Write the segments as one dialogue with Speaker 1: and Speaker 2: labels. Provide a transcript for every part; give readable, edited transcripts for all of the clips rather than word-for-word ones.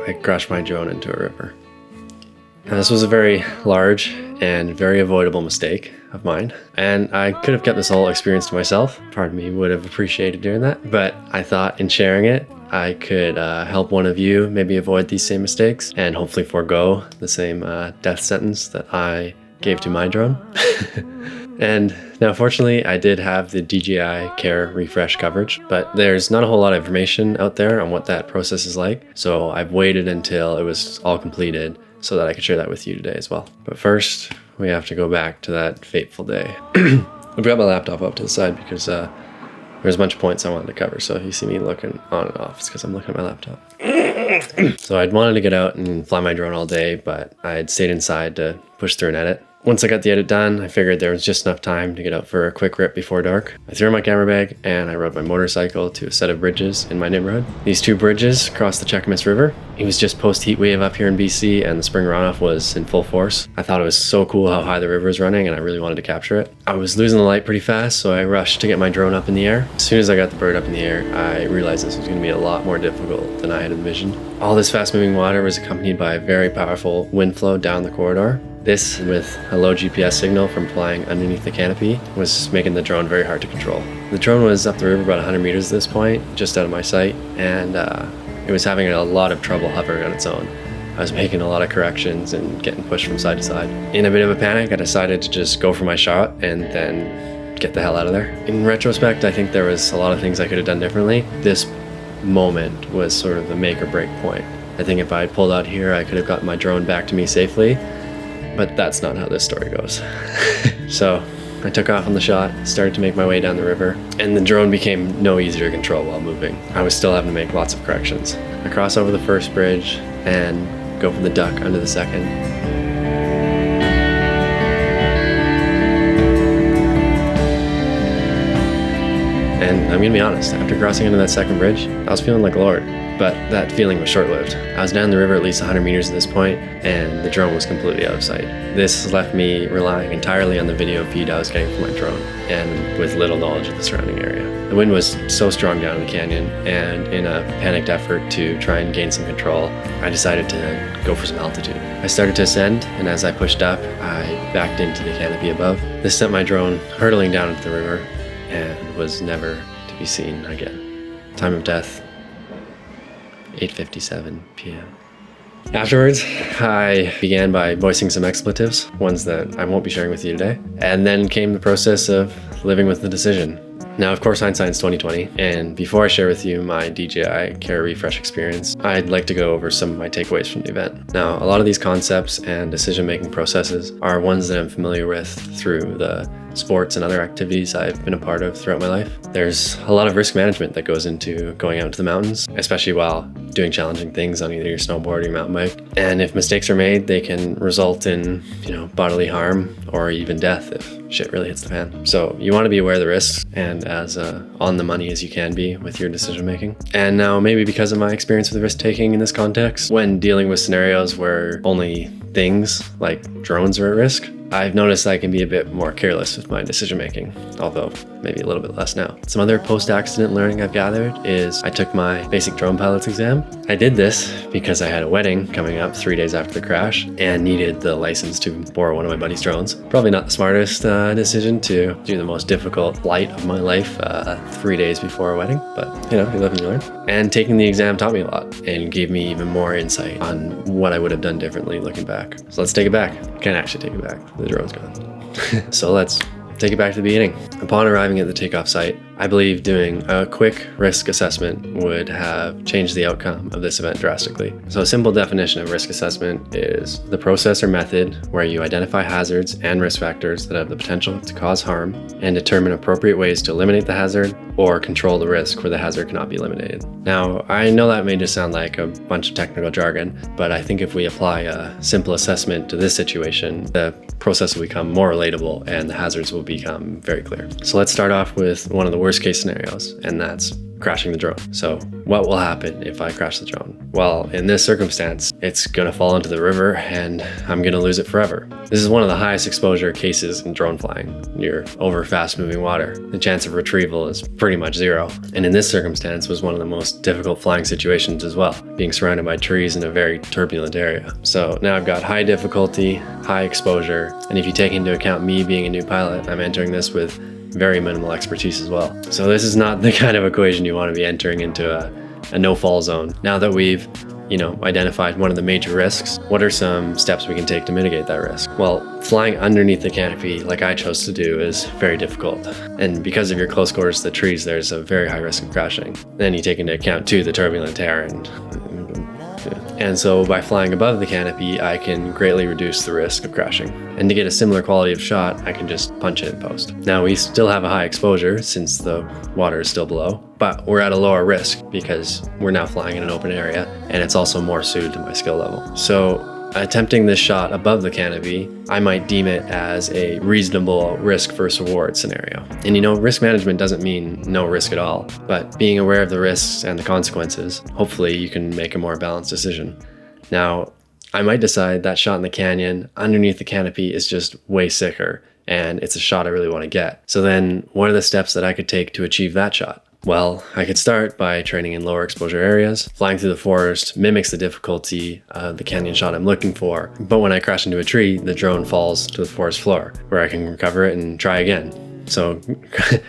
Speaker 1: I crashed my drone into a river. Now, this was a very large and very avoidable mistake of mine, and I could have kept this whole experience to myself. Part of me would have appreciated doing that, but I thought in sharing it, I could help one of you maybe avoid these same mistakes and hopefully forego the same death sentence that I gave to my drone. And now, fortunately, I did have the DJI Care refresh coverage, but there's not a whole lot of information out there on what that process is like. So I've waited until it was all completed so that I could share that with you today as well. But first, we have to go back to that fateful day. I've got my laptop up to the side because there's a bunch of points I wanted to cover. So if you see me looking on and off, it's because I'm looking at my laptop. So I'd wanted to get out and fly my drone all day, but I had stayed inside to push through an edit. Once I got the edit done, I figured there was just enough time to get out for a quick rip before dark. I threw in my camera bag and I rode my motorcycle to a set of bridges in my neighborhood. These two bridges cross the Cheakamus River. It was just post heat wave up here in BC and the spring runoff was in full force. I thought it was so cool how high the river was running and I really wanted to capture it. I was losing the light pretty fast, so I rushed to get my drone up in the air. As soon as I got the bird up in the air, I realized this was going to be a lot more difficult than I had envisioned. All this fast moving water was accompanied by a very powerful wind flow down the corridor. This, with a low GPS signal from flying underneath the canopy, was making the drone very hard to control. The drone was up the river about 100 meters at this point, just out of my sight, and it was having a lot of trouble hovering on its own. I was making a lot of corrections and getting pushed from side to side. In a bit of a panic, I decided to just go for my shot and then get the hell out of there. In retrospect, I think there was a lot of things I could have done differently. This moment was sort of the make or break point. I think if I had pulled out here, I could have gotten my drone back to me safely. But that's not how this story goes. So I took off on the shot, started to make my way down the river, and the drone became no easier to control while moving. I was still having to make lots of corrections. I cross over the first bridge and go for the duck under the second. And I'm gonna be honest, after crossing into that second bridge, I was feeling like a lord. But that feeling was short-lived. I was down the river at least 100 meters at this point, and the drone was completely out of sight. This left me relying entirely on the video feed I was getting from my drone, and with little knowledge of the surrounding area. The wind was so strong down in the canyon, and in a panicked effort to try and gain some control, I decided to go for some altitude. I started to ascend, and as I pushed up, I backed into the canopy above. This sent my drone hurtling down into the river, and was never to be seen again. Time of death, 8:57 p.m. Afterwards, I began by voicing some expletives, ones that I won't be sharing with you today. And then came the process of living with the decision. Now, of course, hindsight's 2020, and before I share with you my DJI Care refresh experience, I'd like to go over some of my takeaways from the event. Now, a lot of these concepts and decision-making processes are ones that I'm familiar with through the sports and other activities I've been a part of throughout my life. There's a lot of risk management that goes into going out into the mountains, especially while doing challenging things on either your snowboard or your mountain bike. And if mistakes are made, they can result in, bodily harm or even death if shit really hits the fan. So you want to be aware of the risks and as on the money as you can be with your decision making. And now, maybe because of my experience with risk taking in this context, when dealing with scenarios where only things like drones are at risk, I've noticed I can be a bit more careless with my decision making, although maybe a little bit less now. Some other post-accident learning I've gathered is I took my basic drone pilot's exam. I did this because I had a wedding coming up 3 days after the crash and needed the license to borrow one of my buddy's drones. Probably not the smartest decision to do the most difficult flight of my life 3 days before a wedding, but you live and you learn. And taking the exam taught me a lot and gave me even more insight on what I would have done differently looking back. So let's take it back. Can't actually take it back. The drone's gone. So let's take it back to the beginning. Upon arriving at the takeoff site, I believe doing a quick risk assessment would have changed the outcome of this event drastically. So a simple definition of risk assessment is the process or method where you identify hazards and risk factors that have the potential to cause harm and determine appropriate ways to eliminate the hazard or control the risk where the hazard cannot be eliminated. Now, I know that may just sound like a bunch of technical jargon, but I think if we apply a simple assessment to this situation, the process will become more relatable and the hazards will become very clear. So let's start off with one of the worst case scenarios, and that's crashing the drone. So what will happen if I crash the drone? Well, in this circumstance, it's gonna fall into the river and I'm gonna lose it forever. This is one of the highest exposure cases in drone flying. You're over fast moving water. The chance of retrieval is pretty much zero. And in this circumstance was one of the most difficult flying situations as well, being surrounded by trees in a very turbulent area. So now I've got high difficulty, high exposure, and if you take into account me being a new pilot, I'm entering this with very minimal expertise as well. So this is not the kind of equation you want to be entering into a no-fall zone. Now that we've identified one of the major risks, what are some steps we can take to mitigate that risk? Well, flying underneath the canopy, like I chose to do, is very difficult. And because of your close quarters to the trees, there's a very high risk of crashing. Then you take into account too the turbulent air and so by flying above the canopy, I can greatly reduce the risk of crashing. And to get a similar quality of shot, I can just punch it in post. Now we still have a high exposure since the water is still below, but we're at a lower risk because we're now flying in an open area and it's also more suited to my skill level. So attempting this shot above the canopy, I might deem it as a reasonable risk versus reward scenario. And risk management doesn't mean no risk at all, but being aware of the risks and the consequences, hopefully you can make a more balanced decision. Now, I might decide that shot in the canyon underneath the canopy is just way sicker and it's a shot I really want to get. So then what are the steps that I could take to achieve that shot? Well, I could start by training in lower exposure areas. Flying through the forest mimics the difficulty of the canyon shot I'm looking for, but when I crash into a tree, the drone falls to the forest floor, where I can recover it and try again. So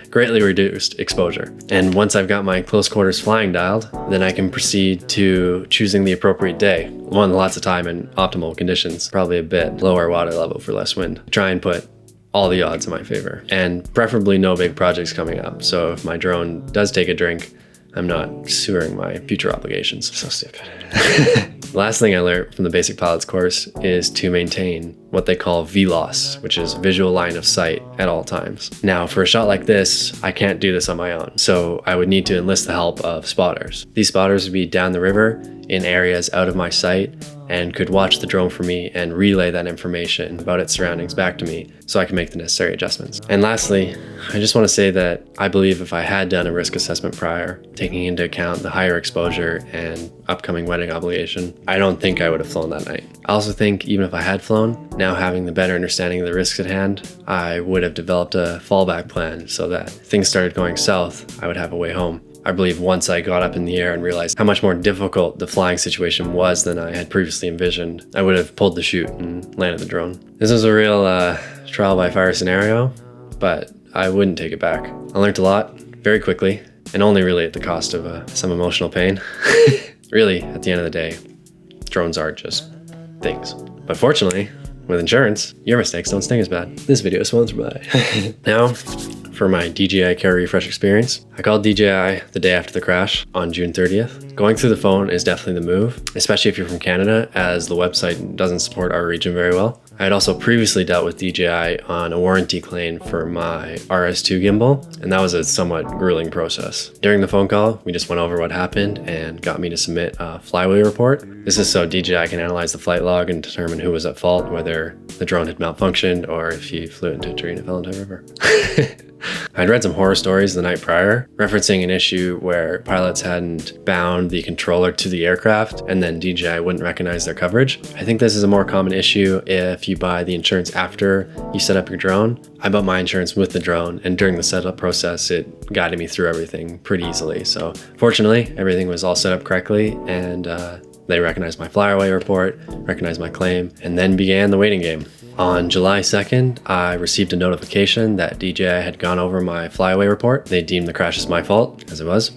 Speaker 1: greatly reduced exposure. And once I've got my close quarters flying dialed, then I can proceed to choosing the appropriate day. One, lots of time and optimal conditions, probably a bit lower water level for less wind. Try and put all the odds in my favor, and preferably no big projects coming up. So if my drone does take a drink, I'm not sewering my future obligations. So stupid. The last thing I learned from the basic pilots course is to maintain what they call VLOS, which is visual line of sight at all times. Now, for a shot like this, I can't do this on my own, so I would need to enlist the help of spotters. These spotters would be down the river in areas out of my sight and could watch the drone for me and relay that information about its surroundings back to me so I can make the necessary adjustments. And lastly, I just want to say that I believe if I had done a risk assessment prior, taking into account the higher exposure and upcoming wedding obligation, I don't think I would have flown that night. I also think even if I had flown, now having the better understanding of the risks at hand, I would have developed a fallback plan so that if things started going south, I would have a way home. I believe once I got up in the air and realized how much more difficult the flying situation was than I had previously envisioned, I would have pulled the chute and landed the drone. This was a real trial by fire scenario, but I wouldn't take it back. I learned a lot very quickly, and only really at the cost of some emotional pain. Really, at the end of the day, drones are just things. But fortunately, with insurance, your mistakes don't sting as bad. This video is sponsored by. Now, for my DJI Care Refresh experience, I called DJI the day after the crash on June 30th. Going through the phone is definitely the move, especially if you're from Canada, as the website doesn't support our region very well. I had also previously dealt with DJI on a warranty claim for my RS2 gimbal, and that was a somewhat grueling process. During the phone call, we just went over what happened and got me to submit a flyway report. This is so DJI can analyze the flight log and determine who was at fault, whether the drone had malfunctioned or if you flew into a tree and it fell into a river. I'd read some horror stories the night prior, referencing an issue where pilots hadn't bound the controller to the aircraft and then DJI wouldn't recognize their coverage. I think this is a more common issue if you buy the insurance after you set up your drone. I bought my insurance with the drone, and during the setup process, it guided me through everything pretty easily. So fortunately, everything was all set up correctly, and they recognized my flyaway report, recognized my claim, and then began the waiting game. On July 2nd, I received a notification that DJI had gone over my flyaway report. They deemed the crash as my fault, as it was.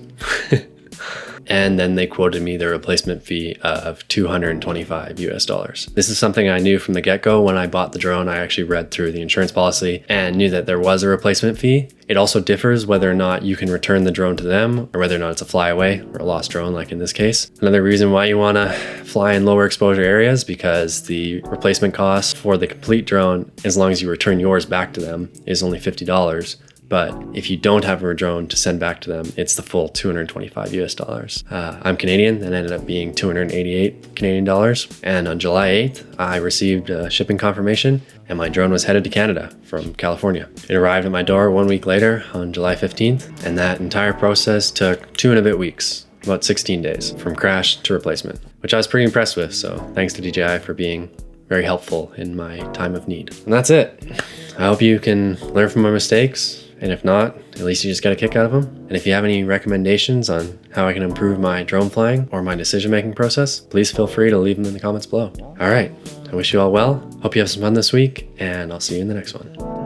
Speaker 1: And then they quoted me the replacement fee of $225 US. This is something I knew from the get-go. When I bought the drone, I actually read through the insurance policy and knew that there was a replacement fee. It also differs whether or not you can return the drone to them or whether or not it's a flyaway or a lost drone, like in this case. Another reason why you want to fly in lower exposure areas, because the replacement cost for the complete drone, as long as you return yours back to them, is only $50. But if you don't have a drone to send back to them, it's the full 225 US dollars. I'm Canadian and ended up being 288 Canadian dollars. And on July 8th, I received a shipping confirmation and my drone was headed to Canada from California. It arrived at my door 1 week later on July 15th, and that entire process took 2 and a bit weeks, about 16 days, from crash to replacement, which I was pretty impressed with. So thanks to DJI for being very helpful in my time of need. And that's it. I hope you can learn from my mistakes. And if not, at least you just get a kick out of them. And if you have any recommendations on how I can improve my drone flying or my decision-making process, please feel free to leave them in the comments below. All right, I wish you all well. Hope you have some fun this week, and I'll see you in the next one.